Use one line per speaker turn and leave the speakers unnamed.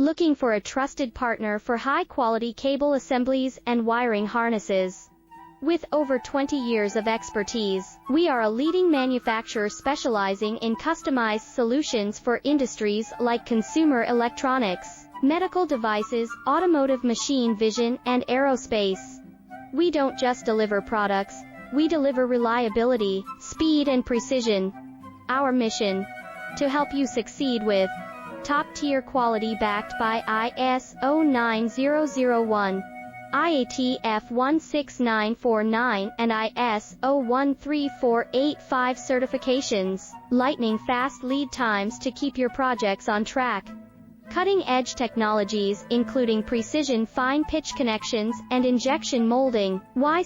Looking for a trusted partner for high-quality cable assemblies and wiring harnesses? With over 20 years of expertise, we are a leading manufacturer specializing in customized solutions for industries like consumer electronics, medical devices, automotive machine vision, and aerospace. We don't just deliver products, we deliver reliability, speed, and precision. Our mission: to help you succeed with top-tier quality backed by ISO 9001, IATF 16949, and ISO 13485 certifications, lightning-fast lead times to keep your projects on track. Cutting-edge technologies including precision fine-pitch connections and injection molding. Why